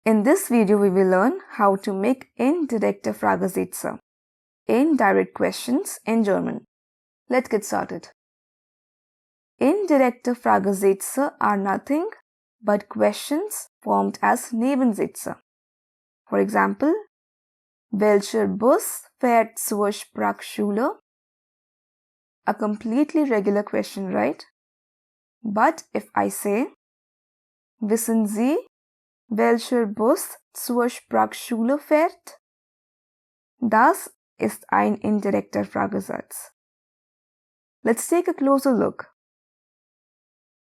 In this video, we will learn how to make indirekte Fragesätze, indirect questions in German. Let's get started. Indirekte Fragesätze are nothing but questions formed as Nebensätze. For example, welcher Bus fährt zur Sprachschule? A completely regular question, right? But if I say, wissen Sie, welcher Bus zur Sprachschule fährt? Das ist ein indirekter Fragesatz. Let's take a closer look.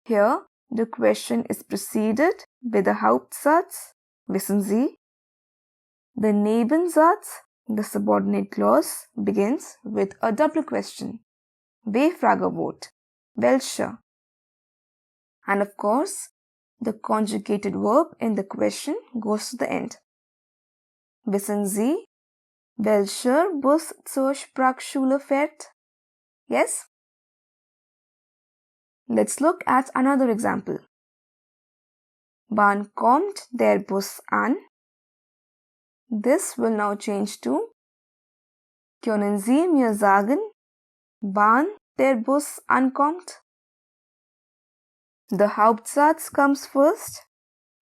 Here, the question is preceded with the Hauptsatz, wissen Sie? The Nebensatz, the subordinate clause, begins with a double question, W-Fragewort, welcher? And of course, the conjugated verb in the question goes to the end. Wissen Sie, welcher Bus zur Sprachschule fährt? Yes? Let's look at another example. Wann kommt der Bus an? This will now change to, können Sie mir sagen, wann der Bus ankommt? The Hauptsatz comes first,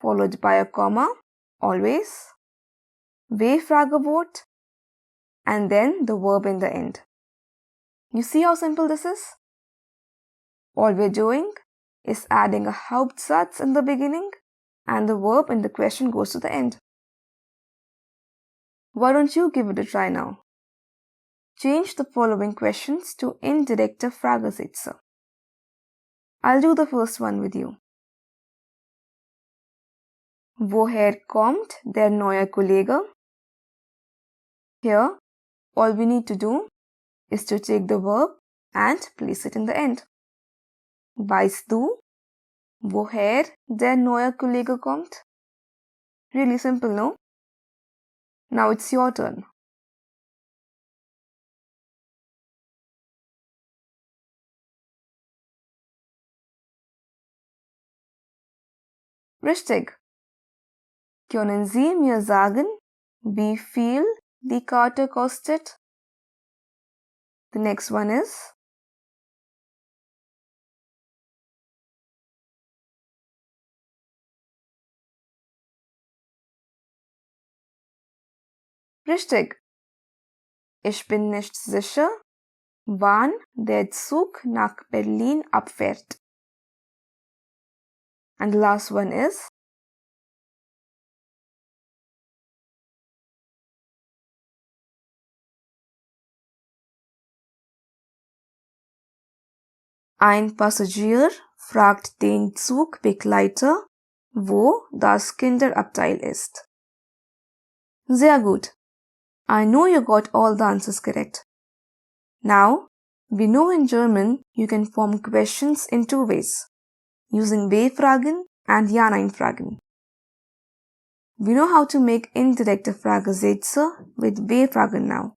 followed by a comma, always, W-Fragewort, and then the verb in the end. You see how simple this is? All we're doing is adding a Hauptsatz in the beginning and the verb in the question goes to the end. Why don't you give it a try now? Change the following questions to indirekte Fragesätze. I'll do the first one with you. Woher kommt der neue Kollege? Here, all we need to do is to take the verb and place it in the end. Weißt du, woher der neue Kollege kommt? Really simple, no? Now it's your turn. Richtig. Können Sie mir sagen, wie viel die Karte kostet? The next one is, richtig. Ich bin nicht sicher, wann der Zug nach Berlin abfährt. And the last one is, ein Passagier fragt den Zugbegleiter, wo das Kinderabteil ist. Sehr gut. I know you got all the answers correct. Now, we know in German you can form questions in two ways, using W-Fragen and Ja-Nein-Fragen. We know how to make indirekte Fragesätze with W-Fragen now.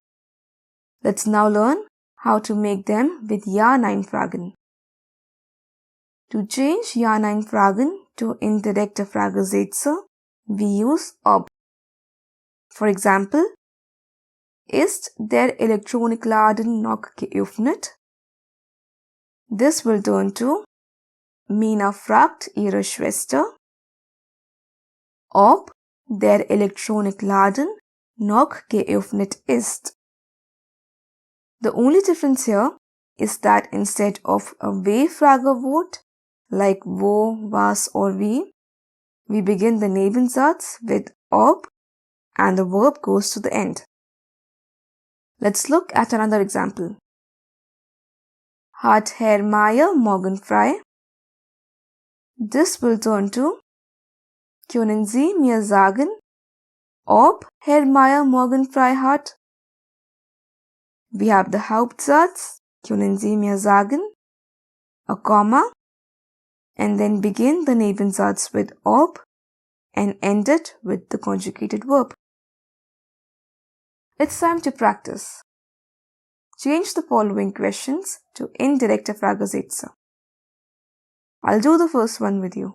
Let's now learn how to make them with Ja-Nein-Fragen. To change Ja-Nein-Fragen to indirekte Fragesätze, we use ob. For example, ist der Elektronikladen noch geöffnet? This will turn to, Mina fragt ihre Schwester, ob der Elektronikladen noch geöffnet ist. The only difference here is that instead of a W-Fragewort like wo, was or wie, we begin the Nebensatz with ob and the verb goes to the end. Let's look at another example. Hat Herr Meier morgen frei? This will turn to, können Sie mir sagen, ob Herr Meier morgen frei hat? We have the Hauptsatz, können Sie mir sagen, a comma, and then begin the Nebensatz with ob and end it with the conjugated verb. It's time to practice. Change the following questions to indirekte Fragesätze. I'll do the first one with you.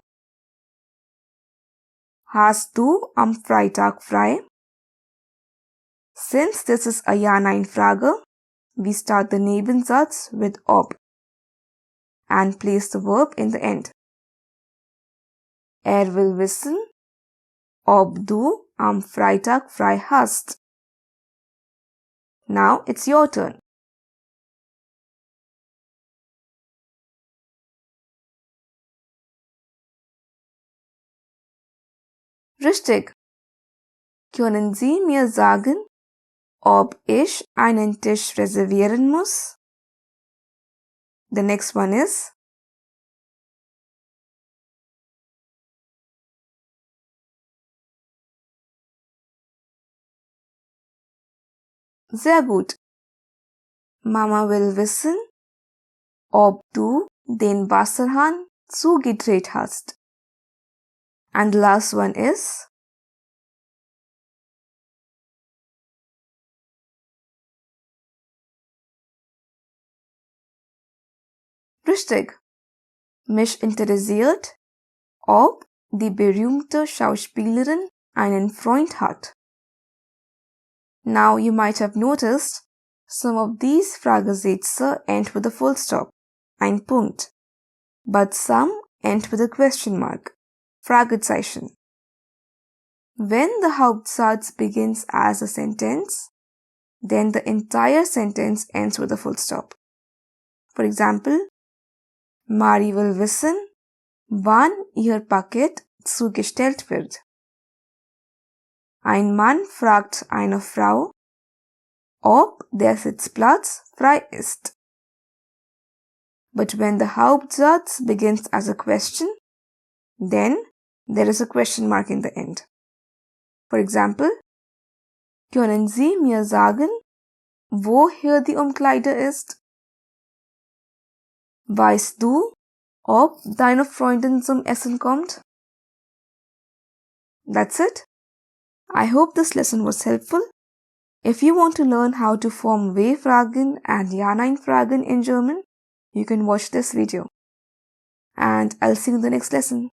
Hast du am Freitag frei? Since this is a Ja-Nein-Frage, we start the Nebensatz with ob and place the verb in the end. Will wissen, ob du am Freitag frei hast. Now it's your turn. Richtig. Können Sie mir sagen, ob ich einen Tisch reservieren muss? The next one is sehr gut. Mama will wissen, ob du den Wasserhahn zugedreht hast. And the last one is richtig. Mich interessiert, ob die berühmte Schauspielerin einen Freund hat. Now you might have noticed some of these Fragesätze end with a full stop, ein Punkt, but some end with a question mark, Fragezeichen. When the Hauptsatz begins as a sentence, then the entire sentence ends with a full stop. For example, Mari will wissen, wann ihr Paket zugestellt wird. Ein Mann fragt eine Frau, ob der Sitzplatz frei ist. But when the Hauptsatz begins as a question, then there is a question mark in the end. For example, können Sie mir sagen, wo hier die Umkleide ist? Weißt du, ob deine Freundin zum Essen kommt? That's it. I hope this lesson was helpful. If you want to learn how to form W-Fragen and Ja-Nein-Fragen in German, you can watch this video. And I'll see you in the next lesson.